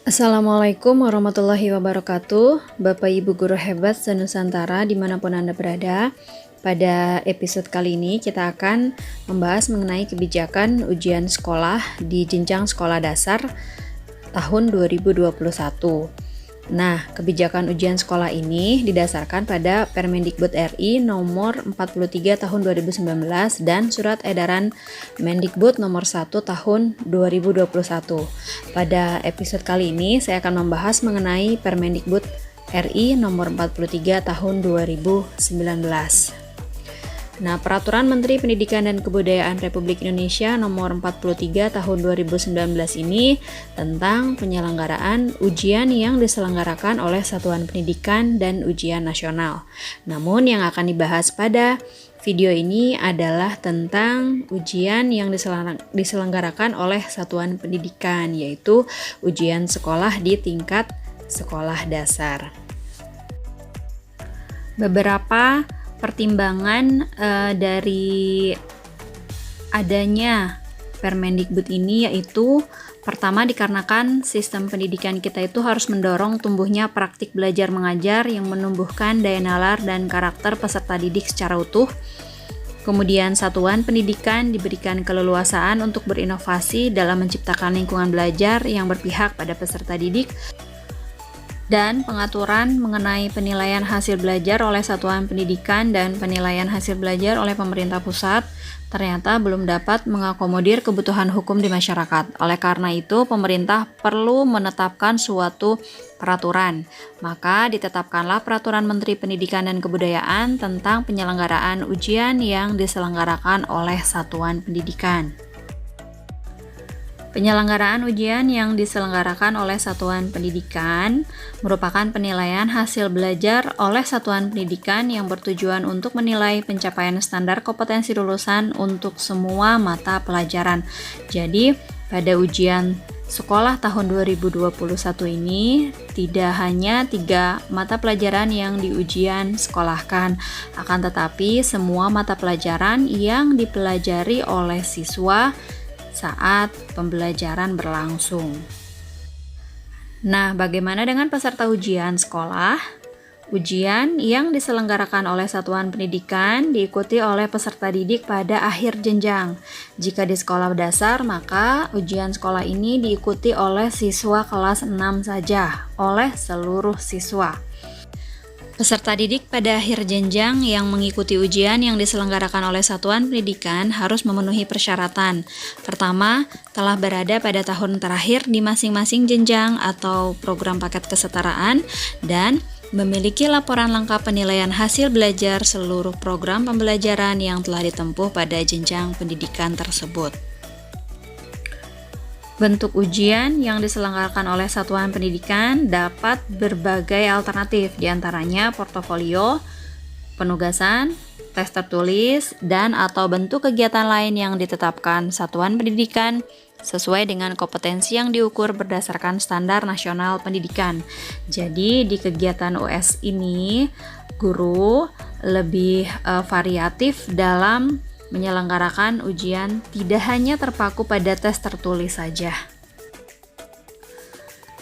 Assalamualaikum warahmatullahi wabarakatuh, Bapak Ibu Guru hebat se-Nusantara dimanapun Anda berada. Pada episode kali ini kita akan membahas mengenai kebijakan ujian sekolah di jenjang sekolah dasar tahun 2021. Nah, kebijakan ujian sekolah ini didasarkan pada Permendikbud RI nomor 43 tahun 2019 dan Surat Edaran Mendikbud nomor 1 tahun 2021. Pada episode kali ini saya akan membahas mengenai Permendikbud RI nomor 43 tahun 2019. Nah, Peraturan Menteri Pendidikan dan Kebudayaan Republik Indonesia nomor 43 tahun 2019 ini tentang penyelenggaraan ujian yang diselenggarakan oleh Satuan Pendidikan dan Ujian Nasional. Namun yang akan dibahas pada video ini adalah tentang ujian yang diselenggarakan oleh Satuan Pendidikan, yaitu ujian sekolah di tingkat sekolah dasar. Beberapa pertimbangan dari adanya Permendikbud ini yaitu pertama, dikarenakan sistem pendidikan kita itu harus mendorong tumbuhnya praktik belajar mengajar yang menumbuhkan daya nalar dan karakter peserta didik secara utuh. Kemudian satuan pendidikan diberikan keleluasaan untuk berinovasi dalam menciptakan lingkungan belajar yang berpihak pada peserta didik. Dan pengaturan mengenai penilaian hasil belajar oleh satuan pendidikan dan penilaian hasil belajar oleh pemerintah pusat ternyata belum dapat mengakomodir kebutuhan hukum di masyarakat. Oleh karena itu, pemerintah perlu menetapkan suatu peraturan. Maka ditetapkanlah Peraturan Menteri Pendidikan dan Kebudayaan tentang penyelenggaraan ujian yang diselenggarakan oleh satuan pendidikan. Penyelenggaraan ujian yang diselenggarakan oleh satuan pendidikan merupakan penilaian hasil belajar oleh satuan pendidikan yang bertujuan untuk menilai pencapaian standar kompetensi lulusan untuk semua mata pelajaran. Jadi, pada ujian sekolah tahun 2021 ini tidak hanya 3 mata pelajaran yang diujian sekolahkan, akan tetapi semua mata pelajaran yang dipelajari oleh siswa saat pembelajaran berlangsung. Nah, bagaimana dengan peserta ujian sekolah? Ujian yang diselenggarakan oleh satuan pendidikan diikuti oleh peserta didik pada akhir jenjang. Jika di sekolah dasar, maka ujian sekolah ini diikuti oleh siswa kelas 6 saja, oleh seluruh siswa. Peserta didik pada akhir jenjang yang mengikuti ujian yang diselenggarakan oleh satuan pendidikan harus memenuhi persyaratan. Pertama, telah berada pada tahun terakhir di masing-masing jenjang atau program paket kesetaraan dan memiliki laporan lengkap penilaian hasil belajar seluruh program pembelajaran yang telah ditempuh pada jenjang pendidikan tersebut. Bentuk ujian yang diselenggarakan oleh satuan pendidikan dapat berbagai alternatif, diantaranya portofolio, penugasan, tes tertulis, dan atau bentuk kegiatan lain yang ditetapkan satuan pendidikan sesuai dengan kompetensi yang diukur berdasarkan standar nasional pendidikan. Jadi di kegiatan US ini, guru lebih variatif dalam menyelenggarakan ujian, tidak hanya terpaku pada tes tertulis saja.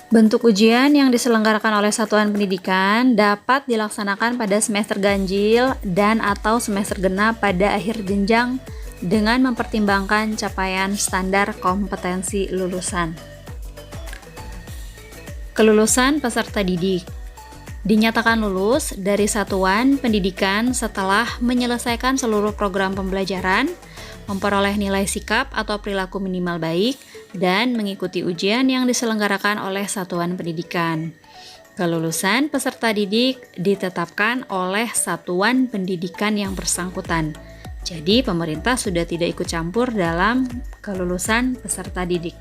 Bentuk ujian yang diselenggarakan oleh satuan pendidikan dapat dilaksanakan pada semester ganjil dan atau semester genap pada akhir jenjang dengan mempertimbangkan capaian standar kompetensi lulusan. Kelulusan peserta didik dinyatakan lulus dari satuan pendidikan setelah menyelesaikan seluruh program pembelajaran, memperoleh nilai sikap atau perilaku minimal baik, dan mengikuti ujian yang diselenggarakan oleh satuan pendidikan. Kelulusan peserta didik ditetapkan oleh satuan pendidikan yang bersangkutan. Jadi, pemerintah sudah tidak ikut campur dalam kelulusan peserta didik.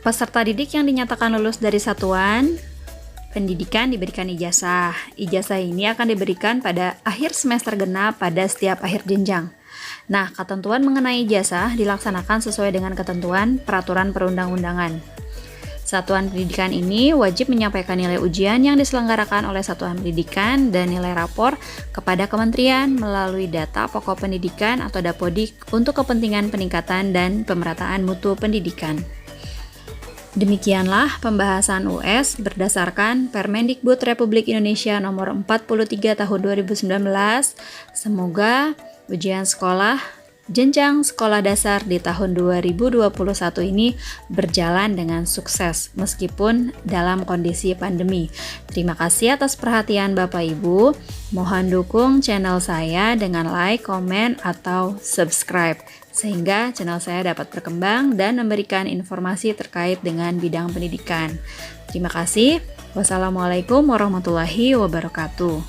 Peserta didik yang dinyatakan lulus dari satuan pendidikan diberikan ijazah. Ijazah ini akan diberikan pada akhir semester genap pada setiap akhir jenjang. Nah, ketentuan mengenai ijazah dilaksanakan sesuai dengan ketentuan peraturan perundang-undangan. Satuan pendidikan ini wajib menyampaikan nilai ujian yang diselenggarakan oleh satuan pendidikan dan nilai rapor kepada kementerian melalui data pokok pendidikan atau Dapodik untuk kepentingan peningkatan dan pemerataan mutu pendidikan. Demikianlah pembahasan US berdasarkan Permendikbud Republik Indonesia nomor 43 tahun 2019. Semoga ujian sekolah jenjang sekolah dasar di tahun 2021 ini berjalan dengan sukses meskipun dalam kondisi pandemi. Terima kasih atas perhatian Bapak Ibu. Mohon dukung channel saya dengan like, komen, atau subscribe sehingga channel saya dapat berkembang dan memberikan informasi terkait dengan bidang pendidikan. Terima kasih. Wassalamualaikum warahmatullahi wabarakatuh.